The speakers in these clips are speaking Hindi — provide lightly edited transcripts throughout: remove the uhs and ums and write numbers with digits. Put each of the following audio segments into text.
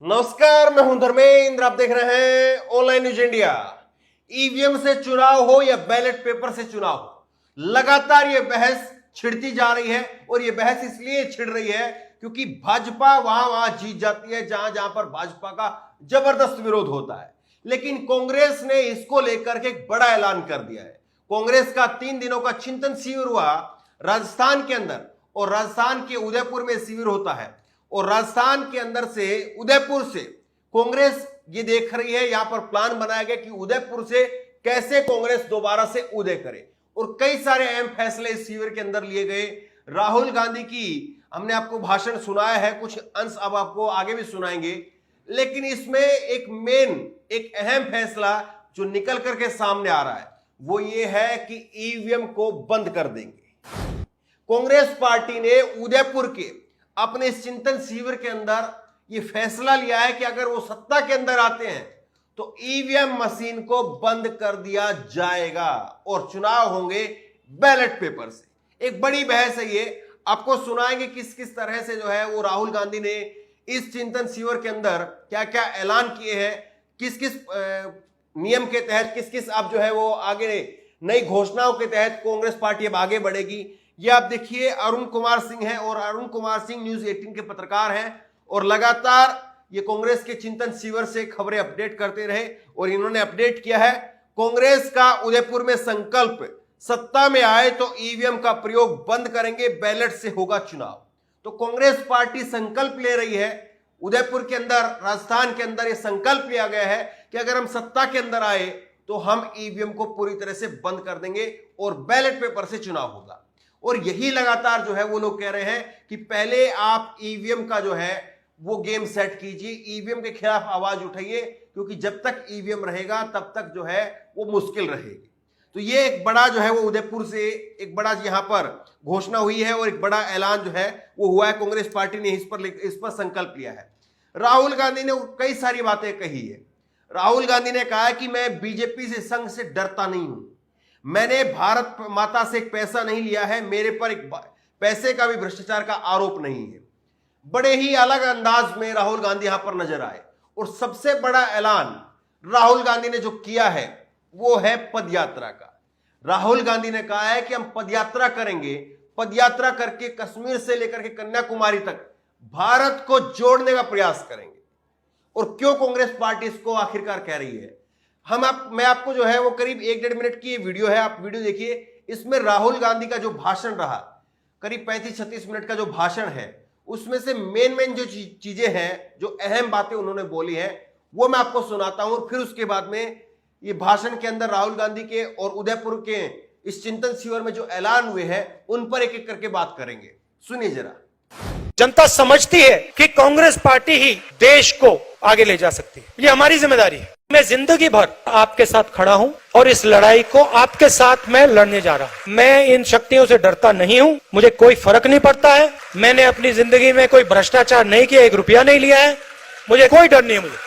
नमस्कार, मैं हूं धर्मेंद्र। आप देख रहे हैं ऑनलाइन न्यूज इंडिया। ईवीएम से चुनाव हो या बैलेट पेपर से चुनाव हो, लगातार यह बहस छिड़ती जा रही है। और यह बहस इसलिए छिड़ रही है क्योंकि भाजपा वहां वहां जीत जाती है जहां जहां पर भाजपा का जबरदस्त विरोध होता है। लेकिन कांग्रेस ने इसको लेकर के एक बड़ा ऐलान कर दिया है। कांग्रेस का 3 दिनों का चिंतन शिविर हुआ राजस्थान के अंदर, और राजस्थान के उदयपुर में शिविर होता है। और राजस्थान के अंदर से, उदयपुर से कांग्रेस ये देख रही है, यहां पर प्लान बनाया गया कि उदयपुर से कैसे कांग्रेस दोबारा से उदय करे। और कई सारे अहम फैसले इस शिविर के अंदर लिए गए। राहुल गांधी की हमने आपको भाषण सुनाया है, कुछ अंश अब आपको आगे भी सुनाएंगे। लेकिन इसमें एक अहम फैसला जो निकल करके सामने आ रहा है वो ये है कि ईवीएम को बंद कर देंगे। कांग्रेस पार्टी ने उदयपुर के अपने चिंतन शिविर के अंदर यह फैसला लिया है कि अगर वो सत्ता के अंदर आते हैं तो ईवीएम मशीन को बंद कर दिया जाएगा और चुनाव होंगे बैलेट पेपर से। एक बड़ी बहस है ये, आपको सुनाएंगे किस किस तरह से जो है वो राहुल गांधी ने इस चिंतन शिविर के अंदर क्या क्या ऐलान किए हैं, किस किस नियम के तहत, किस किस अब जो है वो आगे नई घोषणाओं के तहत कांग्रेस पार्टी अब आगे बढ़ेगी। ये आप देखिए, अरुण कुमार सिंह हैं और अरुण कुमार सिंह न्यूज 18 के पत्रकार हैं और लगातार ये कांग्रेस के चिंतन शिविर से खबरें अपडेट करते रहे। और इन्होंने अपडेट किया है, कांग्रेस का उदयपुर में संकल्प, सत्ता में आए तो ईवीएम का प्रयोग बंद करेंगे, बैलेट से होगा चुनाव। तो कांग्रेस पार्टी संकल्प ले रही है। उदयपुर के अंदर, राजस्थान के अंदर यह संकल्प लिया गया है कि अगर हम सत्ता के अंदर आए तो हम ईवीएम को पूरी तरह से बंद कर देंगे और बैलेट पेपर से चुनाव होगा। और यही लगातार जो है वो लोग कह रहे हैं कि पहले आप ईवीएम का जो है वो गेम सेट कीजिए, ईवीएम के खिलाफ आवाज उठाइए, क्योंकि जब तक ईवीएम रहेगा तब तक जो है वो मुश्किल रहेगी। तो ये एक बड़ा जो है वो उदयपुर से एक बड़ा यहां पर घोषणा हुई है और एक बड़ा ऐलान जो है वो हुआ है। कांग्रेस पार्टी ने इस पर संकल्प लिया है। राहुल गांधी ने कई सारी बातें कही है। राहुल गांधी ने कहा है कि मैं बीजेपी से, संघ से डरता नहीं हूं, मैंने भारत माता से एक पैसा नहीं लिया है, मेरे पर एक पैसे का भी भ्रष्टाचार का आरोप नहीं है। बड़े ही अलग अंदाज में राहुल गांधी यहां पर नजर आए। और सबसे बड़ा ऐलान राहुल गांधी ने जो किया है वो है पदयात्रा का। राहुल गांधी ने कहा है कि हम पदयात्रा करेंगे, पदयात्रा करके कश्मीर से लेकर के कन्याकुमारी तक भारत को जोड़ने का प्रयास करेंगे। और क्यों कांग्रेस पार्टी इसको आखिरकार कह रही है, मैं आपको जो है वो करीब 1-1.5 मिनट की ये वीडियो है, आप वीडियो देखिए। इसमें राहुल गांधी का जो भाषण रहा, करीब 35-36 मिनट का जो भाषण है, उसमें से मेन जो चीजें हैं, जो अहम बातें उन्होंने बोली हैं, वो मैं आपको सुनाता हूं। और फिर उसके बाद में ये भाषण के अंदर राहुल गांधी के और उदयपुर के इस चिंतन शिविर में जो ऐलान हुए हैं उन पर एक एक करके बात करेंगे। सुनिए जरा। जनता समझती है कि कांग्रेस पार्टी ही देश को आगे ले जा सकती है, ये हमारी जिम्मेदारी है। मैं जिंदगी भर आपके साथ खड़ा हूं और इस लड़ाई को आपके साथ मैं लड़ने जा रहा हूं। मैं इन शक्तियों से डरता नहीं हूं, मुझे कोई फर्क नहीं पड़ता है। मैंने अपनी जिंदगी में कोई भ्रष्टाचार नहीं किया, 1 रुपया नहीं लिया है, मुझे कोई डर नहीं है। मुझे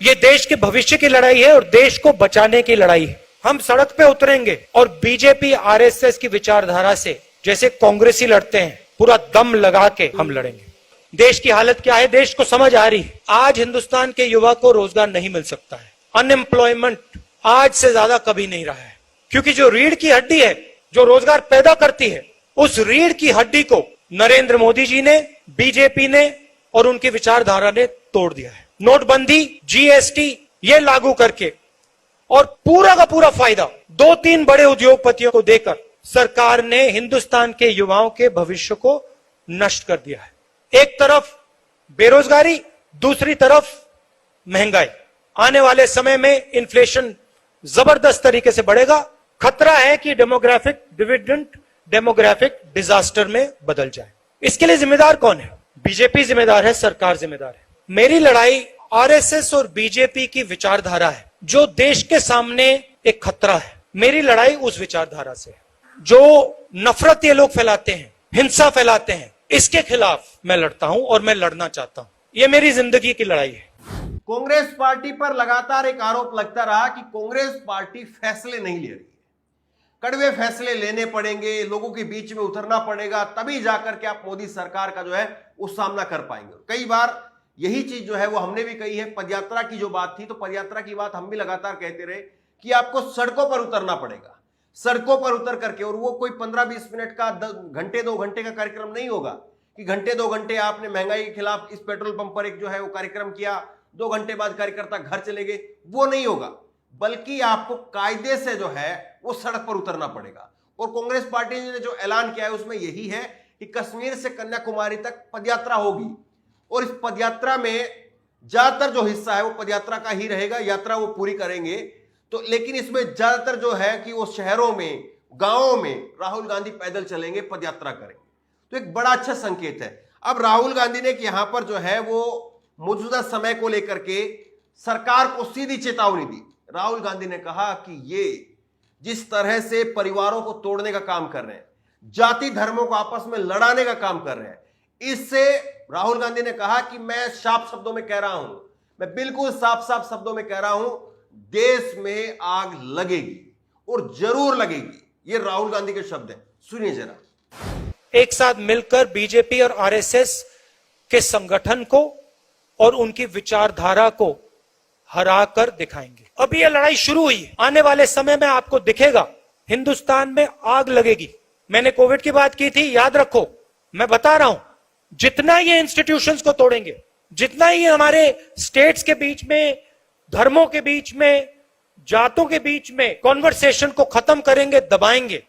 ये देश के भविष्य की लड़ाई है और देश को बचाने की लड़ाई है। हम सड़क पे उतरेंगे और बीजेपी आरएसएस की विचारधारा से जैसे कांग्रेसी लड़ते हैं, पूरा दम लगा के हम लड़ेंगे। देश की हालत क्या है, देश को समझ आ रही है। आज हिंदुस्तान के युवा को रोजगार नहीं मिल सकता है। अनएम्प्लॉयमेंट आज से ज्यादा कभी नहीं रहा है, क्योंकि जो रीढ़ की हड्डी है, जो रोजगार पैदा करती है, उस रीढ़ की हड्डी को नरेंद्र मोदी जी ने, बीजेपी ने और उनकी विचारधारा ने तोड़ दिया है। नोटबंदी, जीएसटी ये लागू करके और पूरा का पूरा फायदा 2-3 बड़े उद्योगपतियों को देकर सरकार ने हिंदुस्तान के युवाओं के भविष्य को नष्ट कर दिया है। एक तरफ बेरोजगारी, दूसरी तरफ महंगाई। आने वाले समय में इन्फ्लेशन जबरदस्त तरीके से बढ़ेगा। खतरा है कि डेमोग्राफिक डिविडेंड डेमोग्राफिक डिजास्टर में बदल जाए। इसके लिए जिम्मेदार कौन है? बीजेपी जिम्मेदार है, सरकार जिम्मेदार है। मेरी लड़ाई आरएसएस और बीजेपी की विचारधारा है, जो देश के सामने एक खतरा है। मेरी लड़ाई उस विचारधारा से है। जो नफरत ये लोग फैलाते हैं, हिंसा फैलाते हैं, इसके खिलाफ मैं लड़ता हूं और मैं लड़ना चाहता हूं। ये मेरी जिंदगी की लड़ाई है। कांग्रेस पार्टी पर लगातार एक आरोप लगता रहा कि कांग्रेस पार्टी फैसले नहीं ले रही है। कड़वे फैसले लेने पड़ेंगे, लोगों के बीच में उतरना पड़ेगा, तभी जाकर के आप मोदी सरकार का जो है वो सामना कर पाएंगे। कई बार यही चीज जो है वो हमने भी कही है। पदयात्रा की जो बात थी, तो पदयात्रा की बात हम भी लगातार कहते रहे कि आपको सड़कों पर उतरना पड़ेगा, सड़कों पर उतर करके। और वो कोई 15-20 मिनट का, घंटे 2 घंटे का कार्यक्रम नहीं होगा कि घंटे 2 घंटे आपने महंगाई के खिलाफ इस पेट्रोल पंप पर एक जो है वो कार्यक्रम किया, 2 घंटे बाद कार्यकर्ता घर चले गए, वो नहीं होगा। बल्कि आपको कायदे से जो है वो सड़क पर उतरना पड़ेगा। और कांग्रेस पार्टी ने जो ऐलान किया है उसमें यही है कि कश्मीर से कन्याकुमारी तक पदयात्रा होगी, और इस पदयात्रा में ज्यादातर जो हिस्सा है वो पदयात्रा का ही रहेगा, यात्रा वो पूरी करेंगे। तो लेकिन इसमें ज्यादातर जो है कि वो शहरों में, गांवों में राहुल गांधी पैदल चलेंगे, पदयात्रा करेंगे। तो एक बड़ा अच्छा संकेत है। अब राहुल गांधी ने यहां पर जो है वो मौजूदा समय को लेकर के सरकार को सीधी चेतावनी दी। राहुल गांधी ने कहा कि ये जिस तरह से परिवारों को तोड़ने का काम कर रहे हैं, जाति धर्मों को आपस में लड़ाने का काम कर रहे हैं, इससे राहुल गांधी ने कहा कि मैं साफ शब्दों में कह रहा हूं, मैं बिल्कुल साफ साफ शब्दों में कह रहा हूं, देश में आग लगेगी और जरूर लगेगी। ये राहुल गांधी के शब्द हैं, सुनिए जरा। एक साथ मिलकर बीजेपी और आरएसएस के संगठन को और उनकी विचारधारा को हरा कर दिखाएंगे। अभी यह लड़ाई शुरू हुई है, आने वाले समय में आपको दिखेगा हिंदुस्तान में आग लगेगी। मैंने कोविड की बात की थी, याद रखो, मैं बता रहा हूं, जितना ये इंस्टीट्यूशंस को तोड़ेंगे, जितना ही हमारे स्टेट्स के बीच में, धर्मों के बीच में, जातों के बीच में कॉन्वर्सेशन को खत्म करेंगे, दबाएंगे,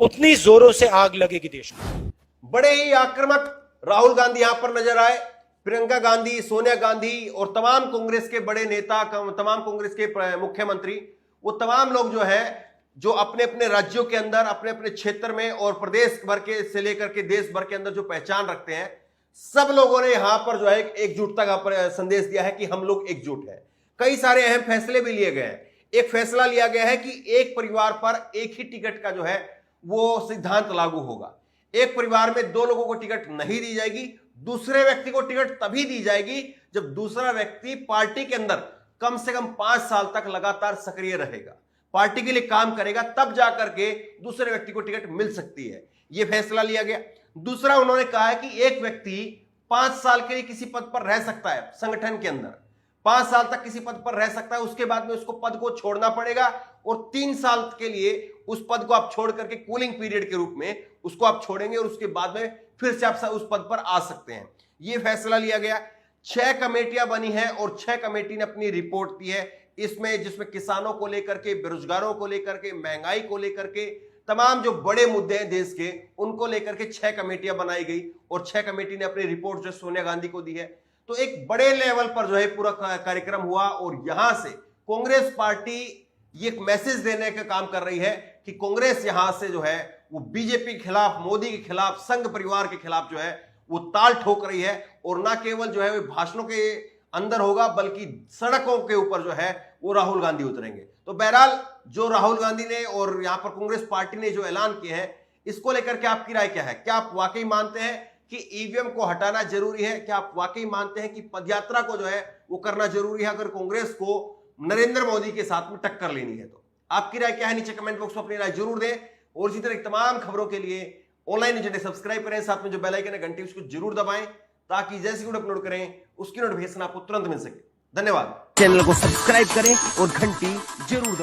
उतनी जोरों से आग लगेगी देश में। बड़े ही आक्रामक राहुल गांधी यहां पर नजर आए। प्रियंका गांधी, सोनिया गांधी और तमाम कांग्रेस के बड़े नेता, तमाम कांग्रेस के मुख्यमंत्री, वो तमाम लोग जो है, जो अपने अपने राज्यों के अंदर, अपने अपने क्षेत्र में और प्रदेश भर के से लेकर के देश भर के अंदर जो पहचान रखते हैं, सब लोगों ने यहां पर जो है एकजुटता का संदेश दिया है कि हम लोग एकजुट हैं। कई सारे अहम फैसले भी लिए गए हैं। एक फैसला लिया गया है कि एक परिवार पर एक ही टिकट का जो है वो सिद्धांत लागू होगा। एक परिवार में 2 लोगों को टिकट नहीं दी जाएगी। दूसरे व्यक्ति को टिकट तभी दी जाएगी जब दूसरा व्यक्ति पार्टी के अंदर कम से कम 5 साल तक लगातार सक्रिय रहेगा, पार्टी के लिए काम करेगा, तब जाकर के दूसरे व्यक्ति को टिकट मिल सकती है। यह फैसला लिया गया। दूसरा, उन्होंने कहा है कि एक व्यक्ति 5 साल के लिए किसी पद पर रह सकता है, संगठन के अंदर 5 साल तक किसी पद पर रह सकता है, उसके बाद में उसको पद को छोड़ना पड़ेगा और 3 साल के लिए उस पद को आप छोड़ करके कूलिंग पीरियड के रूप में उसको आप छोड़ेंगे और उसके बाद में फिर से आप उस पद पर आ सकते हैं। यह फैसला लिया गया। 6 कमेटियां बनी हैं और 6 कमेटी ने अपनी रिपोर्ट दी है इसमें, जिसमें किसानों को लेकर के, बेरोजगारों को लेकर के, महंगाई को लेकर के, तमाम जो बड़े मुद्दे हैं देश के, उनको लेकर के 6 कमेटियां बनाई गई और 6 कमेटी ने अपनी रिपोर्ट जो सोनिया गांधी को दी है। तो एक बड़े लेवल पर जो है पूरा कार्यक्रम हुआ और यहां से कांग्रेस पार्टी ये एक मैसेज देने का काम कर रही है कि कांग्रेस यहां से जो है वो बीजेपी के खिलाफ, मोदी के खिलाफ, संघ परिवार के खिलाफ जो है वो ताल ठोक रही है। और ना केवल जो है वो भाषणों के अंदर होगा, बल्कि सड़कों के ऊपर जो है वो राहुल गांधी उतरेंगे। तो बहरहाल जो राहुल गांधी ने और यहां पर कांग्रेस पार्टी ने जो ऐलान किए हैं, इसको लेकर के आपकी राय क्या है? क्या आप वाकई मानते हैं कि ईवीएम को हटाना जरूरी है? क्या आप वाकई मानते हैं कि पदयात्रा को जो है वो करना जरूरी है अगर कांग्रेस को नरेंद्र मोदी के साथ में टक्कर लेनी है? तो आपकी राय क्या है? नीचे कमेंट बॉक्स में अपनी राय जरूर दें। और इसी तरह तमाम खबरों के लिए ऑनलाइन न्यूज़ डे सब्सक्राइब करें, साथ में जो बेल आइकन है घंटी उसको जरूर दबाएं, ताकि जैसे वीडियो अपलोड करें उसकी नोटिफिकेशन आपको तुरंत मिल सके। धन्यवाद। चैनल को सब्सक्राइब करें और घंटी जरूर दबाएं।